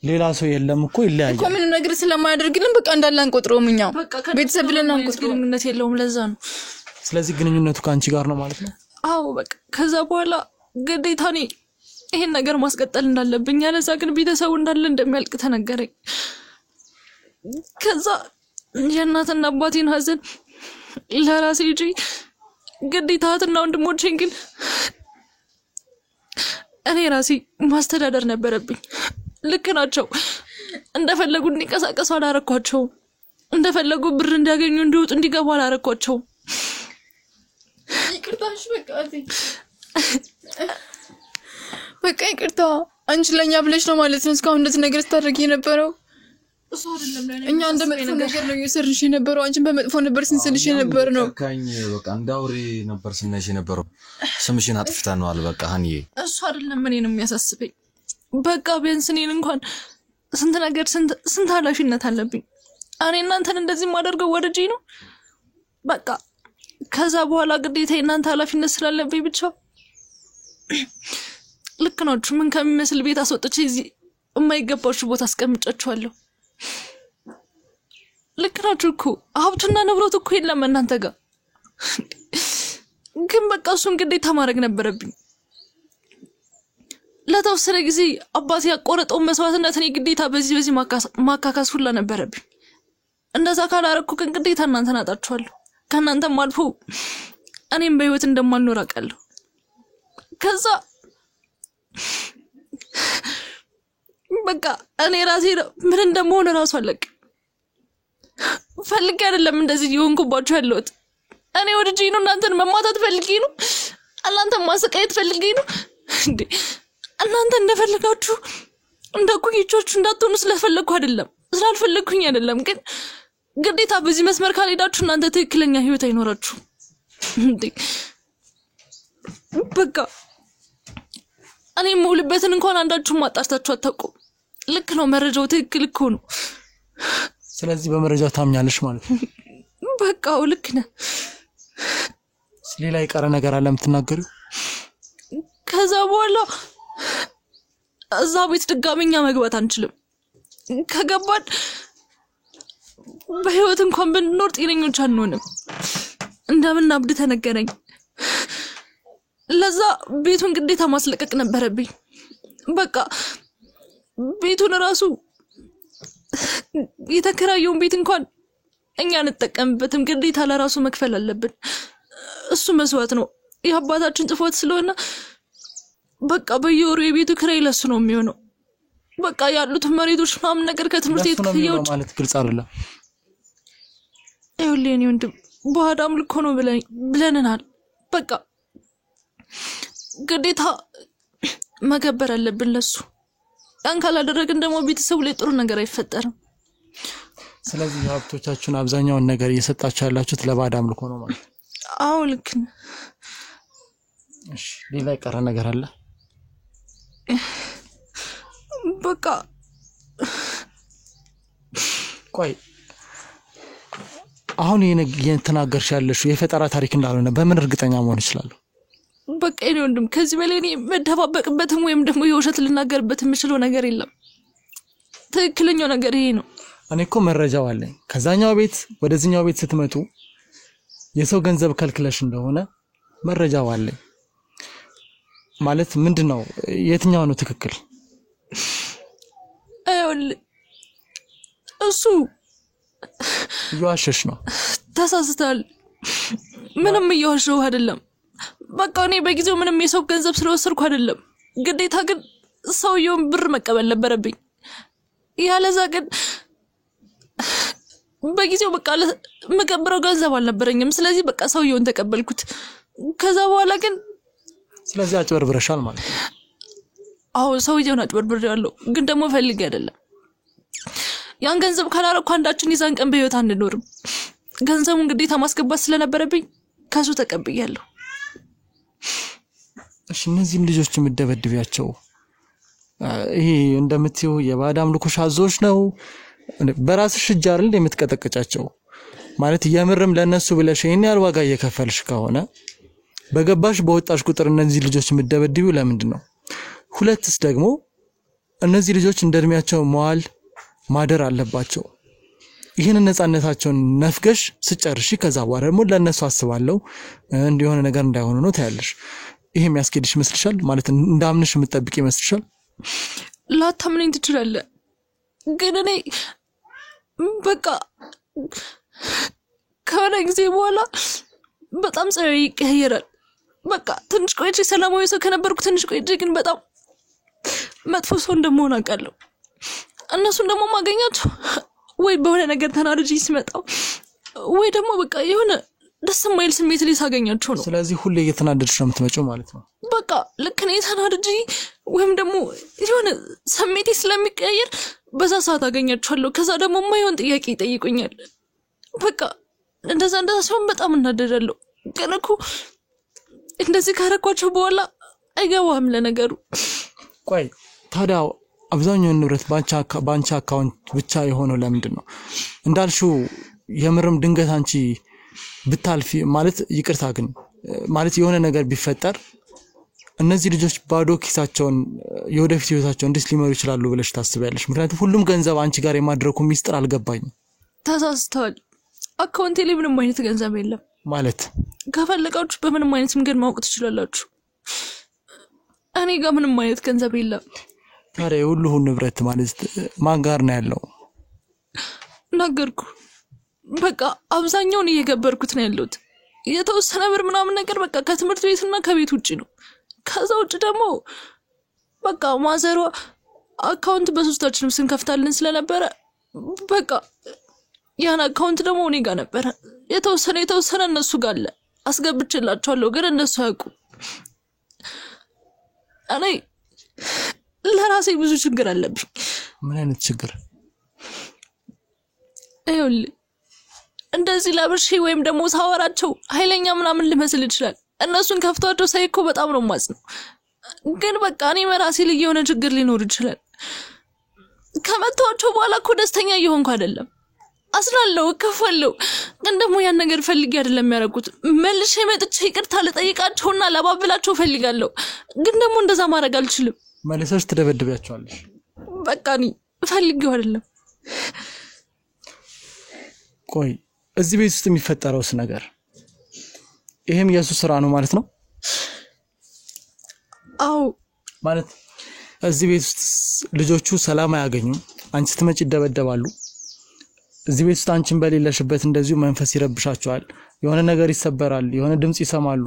ሌላ ሰው የለም እኮ ይለያያል እኮ ምንም ነገር ስለማያደርግልን በቃ እንዳላን ቆጥሮም እኛ ቤተሰብ ብለን አንቆጥሮም። ግንኙነት የለውም ለዛ ነው። ስለዚህ ግንኙነቱ ካንቺ ጋር ነው ማለት ነው? አዎ በቃ ከዛ በኋላ ግዴታ እኔ ይሄን ነገር ማስቀጠል እንዳለብኝ ያለዛ ግን ቤተሰቡ እንዳለ እንደሚያልቅ ተነገረኝ። ከዛ የእናትና አባቴን ሀዘን ለራሴ እንጂ ግዴታትና ወንድሞቼን ግን እኔ ራሴ ማስተዳደር ነበረብኝ። ልክ ናቸው። እንደፈለጉ እንዲንቀሳቀሱ አላረኳቸው። እንደፈለጉ ብር እንዲያገኙ እንዲወጡ እንዲገቡ አላረኳቸው። ይቅርታሽ በቃ ይቅርታ። አንቺ ለኛ ብለሽ ነው ማለት ነው እስካሁን እንደዚህ ነገር ስታደርጊ የነበረው? እሱ አይደለም ለኔ እኛ እንደመጥፎ ነገር ነው እየሰርሽ የነበረው። አንቺን በመጥፎ ነበር ስንስልሽ የነበር ነው። ካኝ በቃ እንዳውሪ ነበር ስነሽ የነበረው። ስምሽን አጥፍተናል በቃ ሀኒዬ። እሱ አይደለም እኔንም የሚያሳስበኝ። በቃ ቢያንስ እኔን እንኳን ስንት ነገር ስንት ኃላፊነት አለብኝ። እኔ እናንተን እንደዚህ ማደርገው ወደጂ ነው በቃ። ከዛ በኋላ ግዴታ እናንተ ኃላፊነት ስላለብኝ ብቻ ልክ ናችሁ። ምን ከሚመስል ቤት አስወጥቼ እዚህ የማይገባችሁ ቦታ አስቀምጫችኋለሁ። ልክ ናችሁ እኮ ሀብቱና ንብረቱ እኮ የለም እናንተ ጋር። ግን በቃ እሱን ግዴታ ማድረግ ነበረብኝ። ለተወሰነ ጊዜ አባቴ ያቆረጠው መስዋዕትነት እኔ ግዴታ በዚህ ማካካስ ሁላ ነበረብኝ። እንደዛ ካላረኩ ግን ግዴታ እናንተን አጣችኋለሁ። ከእናንተም አልፎ እኔም በህይወት እንደማልኖር አውቃለሁ። ከዛ በቃ እኔ ራሴ ምን እንደምሆን ራሱ አለቅም። ፈልጌ አይደለም እንደዚህ የሆንኩባችሁ ያለሁት። እኔ ወድጄ ነው እናንተን መማታት ፈልጌ ነው። እናንተን ማሰቃየት ፈልጌ ነው እንዴ? እናንተ እንደፈልጋችሁ እንደኩይቾቹ እንዳትሆኑ ስለፈለኩ አይደለም፣ ስላልፈለኩኝ አይደለም። ግን ግዴታ በዚህ መስመር ካልሄዳችሁ እናንተ ትክክለኛ ህይወት አይኖራችሁም እንዴ? በቃ እኔ የምውልበትን እንኳን አንዳችሁም አጣርታችሁ አታውቁም። ልክ ነው፣ መረጃው ትክክል እኮ ነው። ስለዚህ በመረጃው ታምኛለሽ ማለት ነው? በቃ ልክ ነህ። ሌላ የቀረ ነገር አለ የምትናገሪው? ከዛ በኋላ እዛ ቤት ድጋሚኛ መግባት አንችልም። ከገባን በህይወት እንኳን ብንኖር ጤነኞች አንሆንም። እንደምን አብድ ተነገረኝ። ለዛ ቤቱን ግዴታ ማስለቀቅ ነበረብኝ። በቃ ቤቱን ራሱ የተከራየውን ቤት እንኳን እኛ እንጠቀምበትም፣ ግዴታ ለራሱ መክፈል አለብን። እሱ መስዋዕት ነው የአባታችን ጥፋት ስለሆነ በቃ በየወሩ የቤቱ ክራይ ለሱ ነው የሚሆነው። በቃ ያሉት መሬቶች ምናምን ነገር ከትምህርት ቤት ከየውጭ ማለት ግልጽ አይደለም። ይኸውልህ የኔ ወንድም በአዳም ልኮ ነው ብለንናል። በቃ ግዴታ መገበር አለብን ለሱ። ያን ካላደረግን ደግሞ ቤተሰቡ ላይ ጥሩ ነገር አይፈጠርም። ስለዚህ ሀብቶቻችሁን አብዛኛውን ነገር እየሰጣችሁ ያላችሁት ለባዳም ልኮ ነው ማለት? አዎ ልክ ነው። እሺ ሌላ የቀረ ነገር አለ? በቃ ቆይ አሁን የተናገርሽ ያለሽው የፈጠራ ታሪክ እንዳልሆነ በምን እርግጠኛ መሆን ይችላል? በቃ የኔ ወንድም ከዚህ በላይ እኔ መደባበቅበትም ወይም ደግሞ የውሸት ልናገርበት የምችለው ነገር የለም። ትክክለኛው ነገር ይሄ ነው። እኔ እኮ መረጃው አለኝ። ከዛኛው ቤት ወደዚህኛው ቤት ስትመጡ የሰው ገንዘብ ከልክለሽ እንደሆነ መረጃው አለኝ። ማለት ምንድነው? የትኛው ነው ትክክል? እሱ እየዋሸሽ ነው። ተሳስተሃል። ምንም እየዋሸው አይደለም። በቃ እኔ በጊዜው ምንም የሰው ገንዘብ ስለወሰድኩ አይደለም። ግዴታ ግን ሰውየውን ብር መቀበል ነበረብኝ። ያለዛ ግን በጊዜው በቃ መቀበረው ገንዘብ አልነበረኝም። ስለዚህ በቃ ሰውየውን ተቀበልኩት። ከዛ በኋላ ግን ስለዚህ አጭበርብረሻል ማለት ነው። አዎ ሰውየውን አጭበርብሬያለሁ፣ ግን ደግሞ ፈልጌ አይደለም። ያን ገንዘብ ካላረኩ አንዳችን ይዛን ቀን በህይወት አንኖርም። ገንዘቡን ግዴታ ማስገባት ስለነበረብኝ ከሱ ተቀብያለሁ። እሺ እነዚህም ልጆች የምትደበድቢያቸው ይሄ እንደምትዩ የባዕድ አምልኮ ሻዞች ነው? በራስሽ እጅ አይደል የምትቀጠቅጫቸው? ማለት የምርም ለነሱ ብለሽ ይሄን ያህል ዋጋ እየከፈልሽ ከሆነ በገባሽ በወጣሽ ቁጥር እነዚህ ልጆች የምትደበድቢው ለምንድን ነው? ሁለትስ ደግሞ እነዚህ ልጆች እንደድሜያቸው መዋል ማደር አለባቸው። ይሄን ነፃነታቸውን ነፍገሽ ስጨርሺ ከዛ በኋላ ደግሞ ለነሱ አስባለሁ እንዲሆነ ነገር እንዳይሆኑ ነው ታያለሽ። ይሄ የሚያስኬድሽ ይመስልሻል? ማለት እንዳምንሽ የምትጠብቂ ይመስልሻል? ላታምነኝ ትችላለህ፣ ግን እኔ በቃ ከሆነ ጊዜ በኋላ በጣም ጸባዬ ይቀየራል። በቃ ትንሽ ቆይቼ ሰላማዊ ሰው ከነበርኩ ትንሽ ቆይቼ ግን በጣም መጥፎ ሰው እንደምሆን አውቃለሁ። እነሱን ደግሞ ማገኛቸው ወይ በሆነ ነገር ተናድጄ ሲመጣው ወይ ደግሞ በቃ የሆነ ደስ የማይል ስሜት ላይ ሳገኛቸው ነው። ስለዚህ ሁሌ እየተናደድሽ ነው የምትመጪው ማለት ነው? በቃ ልክ ነኝ ተናድጄ ወይም ደግሞ የሆነ ስሜቴ ስለሚቀየር በዛ ሰዓት አገኛቸዋለሁ። ከዛ ደግሞ የማይሆን ጥያቄ ይጠይቁኛል። በቃ እንደዛ ሲሆን በጣም እናደዳለሁ። ግን እኮ እንደዚህ ካረኳቸው በኋላ አይገባም ለነገሩ። ቆይ ታዲያ አብዛኛው ንብረት ባንቺ አካውንት ብቻ የሆነው ለምንድን ነው? እንዳልሽው የምርም ድንገት አንቺ ብታልፊ ማለት ይቅርታ ግን ማለት የሆነ ነገር ቢፈጠር እነዚህ ልጆች ባዶ ኪሳቸውን የወደፊት ህይወታቸውን እንዴት ሊመሩ ይችላሉ ብለሽ ታስቢያለሽ? ምክንያቱም ሁሉም ገንዘብ አንቺ ጋር የማድረኩ ሚስጥር አልገባኝም። ተሳስተዋል። አካውንቴ ላይ ምንም አይነት ገንዘብ የለም። ማለት ከፈለጋችሁ በምንም አይነት መንገድ ማወቅ ትችላላችሁ። እኔ ጋር ምንም አይነት ገንዘብ የለም። ታዲያ ሁሉ ንብረት ማለት ማን ጋር ነው ያለው? ነገርኩ። በቃ አብዛኛውን እየገበርኩት ነው ያለሁት። የተወሰነ ብር ምናምን ነገር በቃ ከትምህርት ቤትና ከቤት ውጪ ነው። ከዛ ውጪ ደግሞ በቃ ማዘሯ አካውንት በሶስታችንም ስንከፍታለን ስለነበረ በቃ ያን አካውንት ደግሞ እኔ ጋር ነበር። የተወሰነ እነሱ ጋር አለ አስገብቼላቸዋለሁ፣ ግን እነሱ አያውቁም። እኔ ለራሴ ብዙ ችግር አለብኝ። ምን አይነት ችግር? ይኸውልህ እንደዚህ ለብርሺ ወይም ደግሞ ሳወራቸው ኃይለኛ ምናምን ልመስል ይችላል። እነሱን ከፍቷቸው ሳይኮ በጣም ነው ማጽነው። ግን በቃ እኔ በራሴ ላይ የሆነ ችግር ሊኖር ይችላል። ከመተዋቸው በኋላ እኮ ደስተኛ እየሆንኩ አይደለም። አስላለሁ ከፈለው፣ ግን ደግሞ ያን ነገር ፈልጌ አይደለም ያደረኩት። መልሼ መጥቼ ይቅርታ ልጠይቃቸውና ለባብላቸው ፈልጋለሁ፣ ግን ደግሞ እንደዛ ማድረግ አልችልም። መልሰሽ ትደበድቢያቸዋለሽ። በቃ እኔ ፈልጌው አይደለም። ቆይ እዚህ ቤት ውስጥ የሚፈጠረውስ ነገር ይሄም ኢየሱስ ስራ ነው ማለት ነው? አዎ ማለት እዚህ ቤት ውስጥ ልጆቹ ሰላም አያገኙም፣ አንቺ ስትመጪ ይደበደባሉ። እዚህ ቤት ውስጥ አንቺን በሌለሽበት እንደዚሁ መንፈስ ይረብሻቸዋል፣ የሆነ ነገር ይሰበራል፣ የሆነ ድምጽ ይሰማሉ።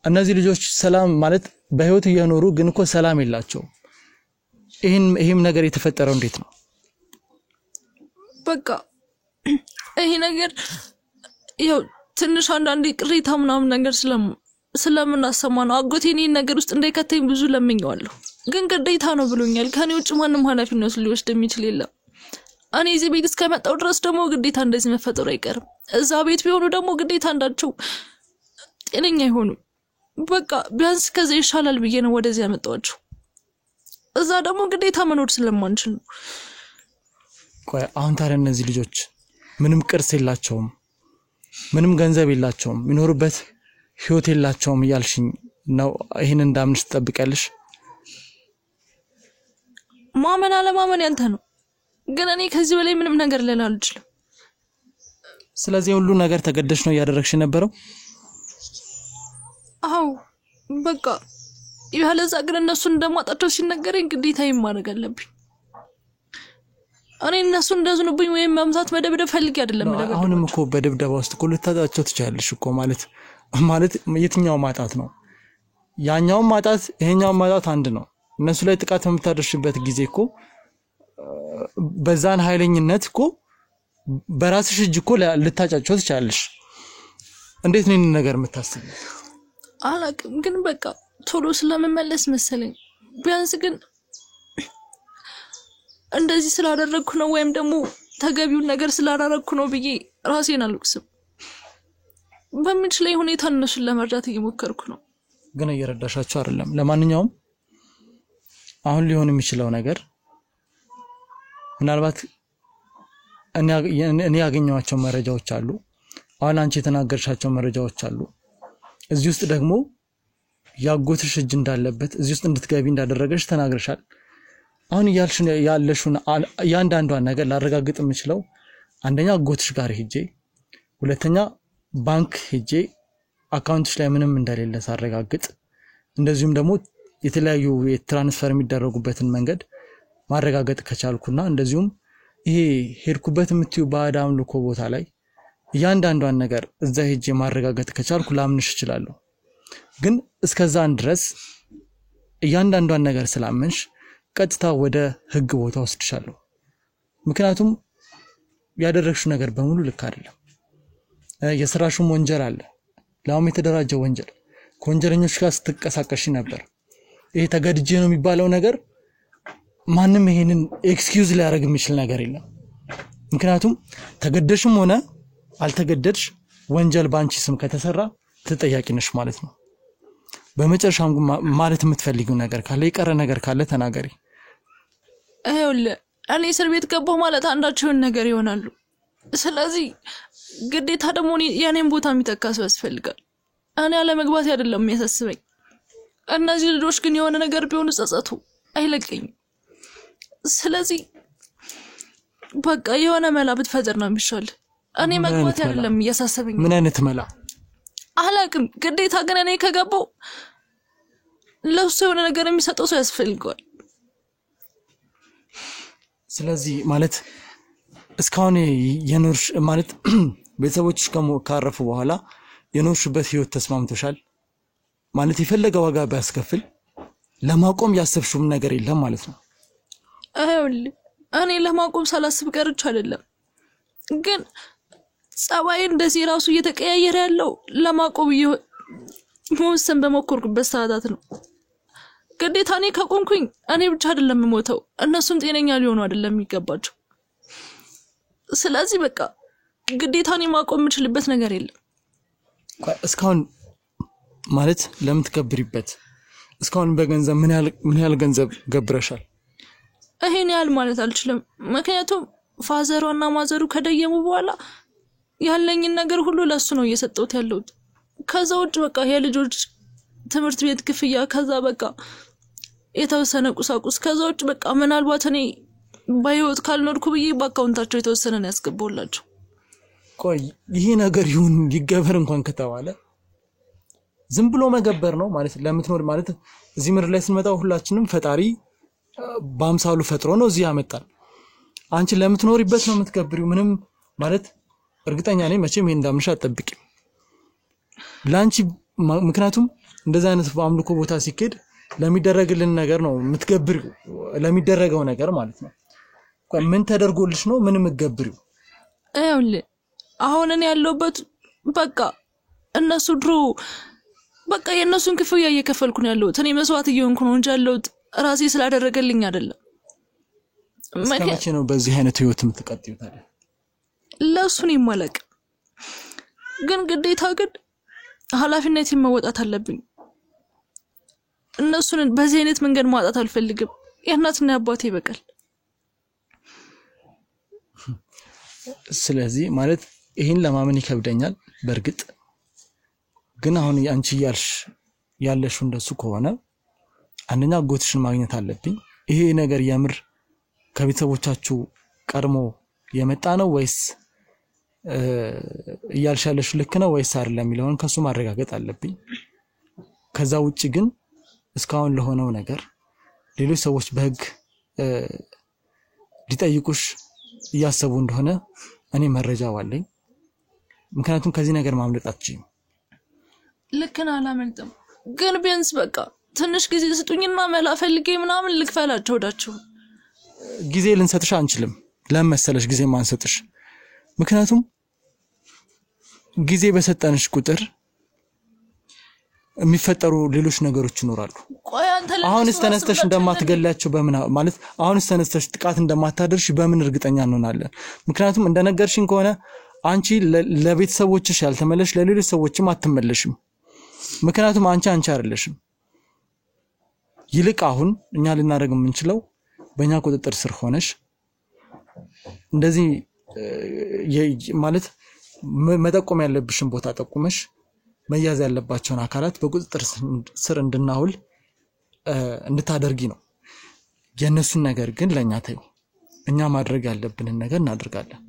እነዚህ ልጆች ሰላም ማለት በህይወት እየኖሩ ግን እኮ ሰላም የላቸውም። ይሄም ነገር የተፈጠረው እንዴት ነው? በቃ ይሄ ነገር ያው ትንሽ አንዳንዴ ቅሬታ ምናምን ነገር ስለምናሰማ ነው። አጎቴ እኔን ነገር ውስጥ እንዳይከተኝ ብዙ ለምኜዋለሁ፣ ግን ግዴታ ነው ብሎኛል። ከኔ ውጭ ማንም ኃላፊነት ሊወስድ የሚችል የለም። እኔ እዚህ ቤት እስከመጣሁ ድረስ ደግሞ ግዴታ እንደዚህ መፈጠሩ አይቀርም። እዛ ቤት ቢሆኑ ደግሞ ግዴታ እንዳቸው ጤነኛ ይሆኑ። በቃ ቢያንስ ከዚህ ይሻላል ብዬ ነው ወደዚህ ያመጣኋቸው። እዛ ደግሞ ግዴታ መኖር ስለማንችል ነው። ቆይ አሁን ታዲያ እነዚህ ልጆች ምንም ቅርስ የላቸውም፣ ምንም ገንዘብ የላቸውም፣ የሚኖሩበት ህይወት የላቸውም እያልሽኝ ነው? ይሄን እንዳምንሽ ትጠብቂያለሽ? ማመን አለማመን ያንተ ነው፣ ግን እኔ ከዚህ በላይ ምንም ነገር ልል አልችልም። ስለዚህ ሁሉ ነገር ተገደሽ ነው እያደረግሽ የነበረው? አዎ በቃ ያለዛ ግን እነሱን እንደማጣቸው ሲነገረኝ ግዴታ ማድረግ አለብኝ። እኔ እነሱ እንደዝኑብኝ ወይም መምዛት መደብደብ ፈልጌ አይደለም። አሁንም እኮ በደብደባ ውስጥ እኮ ልታጣቸው ትችያለሽ እኮ። ማለት የትኛው ማጣት ነው? ያኛው ማጣት ይሄኛው ማጣት አንድ ነው። እነሱ ላይ ጥቃት የምታደርሽበት ጊዜ እኮ በዛን ኃይለኝነት እኮ በራስሽ እጅ እኮ ልታጫቸው ትችያለሽ። እንዴት ነው ይሄን ነገር የምታስበው? አላቅም፣ ግን በቃ ቶሎ ስለምመለስ መሰለኝ ቢያንስ ግን እንደዚህ ስላደረኩ ነው ወይም ደግሞ ተገቢውን ነገር ስላደረኩ ነው ብዬ ራሴን አልወቅስም በሚችለኝ ሁኔታ እነሱን ለመርዳት እየሞከርኩ ነው ግን እየረዳሻቸው አይደለም ለማንኛውም አሁን ሊሆን የሚችለው ነገር ምናልባት እኔ ያገኘኋቸው መረጃዎች አሉ አሁን አንቺ የተናገርሻቸው መረጃዎች አሉ እዚህ ውስጥ ደግሞ ያጎትሽ እጅ እንዳለበት እዚህ ውስጥ እንድትገቢ እንዳደረገሽ ተናግረሻል አሁን ያለሽውን ያንዳንዷን ነገር ላረጋግጥ የምችለው አንደኛ አጎትሽ ጋር ሄጄ ሁለተኛ ባንክ ሄጄ አካውንትሽ ላይ ምንም እንደሌለ ሳረጋግጥ እንደዚሁም ደግሞ የተለያዩ የትራንስፈር የሚደረጉበትን መንገድ ማረጋገጥ ከቻልኩና እንደዚሁም ይሄ ሄድኩበት የምትዩ ባዳም ልኮ ቦታ ላይ ያንዳንዷን ነገር እዛ ሄጄ ማረጋገጥ ከቻልኩ ላምንሽ እችላለሁ ግን እስከዛን ድረስ ያንዳንዷን ነገር ስላመንሽ ቀጥታ ወደ ህግ ቦታ ወስድሻለሁ ምክንያቱም ያደረግሽው ነገር በሙሉ ልክ አይደለም የሰራሽው ወንጀል አለ ላም የተደራጀ ወንጀል ከወንጀለኞች ጋር ስትቀሳቀሽ ነበር ይሄ ተገድጄ ነው የሚባለው ነገር ማንንም ይሄንን ኤክስኪዩዝ ሊያደርግ የሚችል ነገር የለም ምክንያቱም ተገደሽም ሆነ አልተገደድሽ ወንጀል ባንቺ ስም ከተሰራ ተጠያቂ ነሽ ማለት ነው በመጨረሻም ማለት የምትፈልጊው ነገር ካለ ይቀረ ነገር ካለ ተናገሪ እኔ እስር ቤት ገባሁ ማለት አንዳቸውን ነገር ይሆናሉ ስለዚህ ግዴታ ደግሞ የኔን ቦታ የሚተካስ ያስፈልጋል እኔ ያለ መግባት አይደለም የሚያሳስበኝ እነዚህ ልጆች ግን የሆነ ነገር ቢሆኑ ጸጸቱ አይለቀኝም ስለዚህ በቃ የሆነ መላ ብትፈጥር ነው የሚሻል እኔ መግባት አይደለም ያሳሰበኝ ምን አይነት መላ አላቅም ግዴታ ግን እኔ ከገባው ለሱ የሆነ ነገር የሚሰጠው ሰው ያስፈልጋል ስለዚህ ማለት እስካሁን የኖርሽ ማለት ቤተሰቦችሽ ካረፉ በኋላ የኖርሽበት ህይወት ተስማምቶሻል ማለት የፈለገ ዋጋ ቢያስከፍል ለማቆም ያሰብሽው ነገር የለም ማለት ነው እኔ ለማቆም ሳላስብ ቀርቻ አይደለም ግን ጸባይ እንደዚህ ራሱ እየተቀያየረ ያለው ለማቆም መወሰን በመኮርኩበት ሰዓታት ነው ግዴታ እኔ ከቆምኩኝ እኔ ብቻ አይደለም የምሞተው እነሱም ጤነኛ ሊሆኑ አይደለም የሚገባቸው ስለዚህ በቃ ግዴታ እኔ ማቆም የምችልበት ነገር የለም እስካሁን ማለት ለምን ትከብሪበት እስካሁን በገንዘብ ምን ያህል ገንዘብ ገብረሻል ይሄን ያህል ማለት አልችልም ምክንያቱም ፋዘሯና ማዘሩ ከደየሙ በኋላ ያለኝን ነገር ሁሉ ለሱ ነው እየሰጠሁት ያለሁት ከዛ ውጭ በቃ የልጆች ትምህርት ቤት ክፍያ ከዛ በቃ የተወሰነ ቁሳቁስ ከዛ ውጭ በቃ ምናልባት እኔ ባይወጥ ካልኖርኩ ብዬ በአካውንታቸው የተወሰነ ነው ያስገባውላቸው ቆይ ይሄ ነገር ይሁን ሊገበር እንኳን ከተባለ ዝም ብሎ መገበር ነው ማለት ለምትኖር ማለት እዚህ ምድር ላይ ስንመጣው ሁላችንም ፈጣሪ በአምሳሉ ፈጥሮ ነው እዚህ ያመጣል አንቺ ለምትኖሪበት ነው የምትገብሪው ምንም ማለት እርግጠኛ ነኝ መቼም ይሄን እንዳምንሽ አትጠብቂም ላንቺ ምክንያቱም እንደዛ አይነት በአምልኮ ቦታ ሲከድ ለሚደረግልን ነገር ነው የምትገብሪው ለሚደረገው ነገር ማለት ነው ቆይ ምን ተደርጎልሽ ነው ምን የምትገብሪው አሁን እኔ ያለውበት በቃ እነሱ ድሮ በቃ የነሱን ክፍያ እየከፈልኩ ነው ያለሁት እኔ መስዋዕት እየሆንኩ ነው እንጂ ያለሁት ራሴ ስላደረገልኝ አይደለም መቼ ነው በዚህ አይነት ህይወት የምትቀጥዩ ታዲያ ለሱን ይማለቅ ግን ግዴታ ግን ኃላፊነቴን መወጣት አለብኝ እነሱን በዚህ አይነት መንገድ ማጣት አልፈልግም የእናትና አባቴ በቀል ስለዚህ ማለት ይሄን ለማመን ይከብደኛል በርግጥ ግን አሁን አንቺ ያለሽ እንደሱ ከሆነ አንደኛ ጎትሽን ማግኘት አለብኝ ይሄ ነገር የምር ከቤተሰቦቻችሁ ቀድሞ የመጣ ነው ወይስ ያልሻለሽ ልክ ነው ወይስ አይደለም የሚለውን ከሱ ማረጋገጥ አለብኝ ከዛ ውጪ ግን እስካሁን ለሆነው ነገር ሌሎች ሰዎች በህግ ሊጠይቁሽ ያሰቡ እንደሆነ እኔ መረጃው አለኝ ምክንያቱም ከዚህ ነገር ማምለጥ አትችይም ልክና አላመልጥም ግን ቢያንስ በቃ ትንሽ ጊዜ ስጡኝና መላ ፈልጌ ምናምን ልክፈላቸው ወዳቸው ጊዜ ልንሰጥሽ አንችልም ለምሳሌሽ ጊዜ ማንሰጥሽ ምክንያቱም ጊዜ በሰጠንሽ ቁጥር የሚፈጠሩ ሌሎች ነገሮች ይኖራሉ አሁንስ ተነስተሽ እንደማትገላቸው በምን ማለት አሁንስ ተነስተሽ ጥቃት እንደማታደርሽ በምን እርግጠኛ እንሆናለን ምክንያቱም እንደነገርሽኝ ከሆነ አንቺ ለቤተሰቦችሽ ያልተመለሽ ለሌሎች ሰዎችም አትመለሽም ምክንያቱም አንቺ አይደለሽም ይልቅ አሁን እኛ ልናደርግ የምንችለው በእኛ ቁጥጥር ስር ሆነሽ እንደዚህ ማለት መጠቆም ያለብሽን ቦታ ጠቁመሽ መያዝ ያለባቸውን አካላት በቁጥጥር ስር እንድናውል እንድታደርጊ ነው የነሱን ነገር ግን ለኛ ታዩ እኛ ማድረግ ያለብንን ነገር እናደርጋለን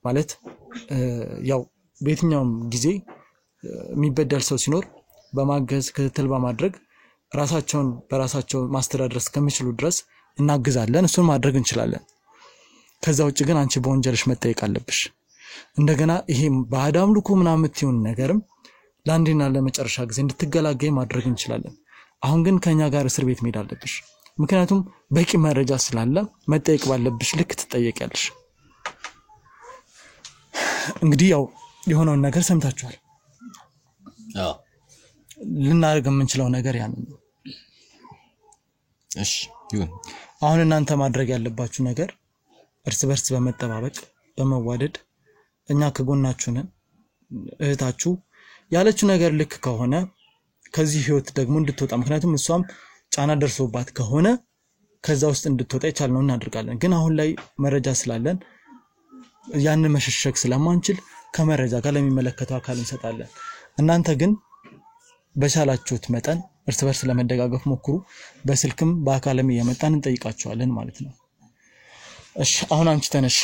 ማለት ያው በየትኛውም ጊዜ የሚበደል ሰው ሲኖር በማገዝ ክትትል በማድረግ ራሳቸውን በራሳቸው ማስተዳደር እስከሚችሉ ድረስ እናግዛለን እሱን ማድረግ እንችላለን ከዛ ውጭ ግን አንቺ በወንጀልሽ መጠየቅ አለብሽ እንደገና ይሄ በአዳም ልኮ ምናምን የምትይውን ነገርም ላንዲና ለመጨረሻ ጊዜ እንድትገላገይ ማድረግ እንችላለን አሁን ግን ከኛ ጋር እስር ቤት መሄድ አለብሽ ምክንያቱም በቂ መረጃ ስላለ መጠየቅ ባለብሽ ልክ ትጠየቂያለሽ እንግዲህ ያው የሆነውን ነገር ሰምታችኋል አዎ ልናደርግ የምንችለው ነገር ያን ነው እሺ ይሁን አሁን እናንተ ማድረግ ያለባችሁ ነገር እርስ በርስ በመጠባበቅ በመዋደድ እኛ ከጎናችሁ ነን እህታችሁ ያለችው ነገር ልክ ከሆነ ከዚህ ህይወት ደግሞ እንድትወጣ ምክንያቱም እሷም ጫና ደርሶባት ከሆነ ከዛ ውስጥ እንድትወጣ ይቻልነው እናደርጋለን ግን አሁን ላይ መረጃ ስላለን ያን መሸሸግ ስለማንችል ከመረጃ ጋር ለሚመለከተው አካል እንሰጣለን እናንተ ግን በቻላችሁት መጠን እርስ በርስ ለመደጋገፍ ሞክሩ በስልክም በአካልም እየመጣን እንጠይቃችኋለን ማለት ነው እሺ አሁን አንቺ ተነሺ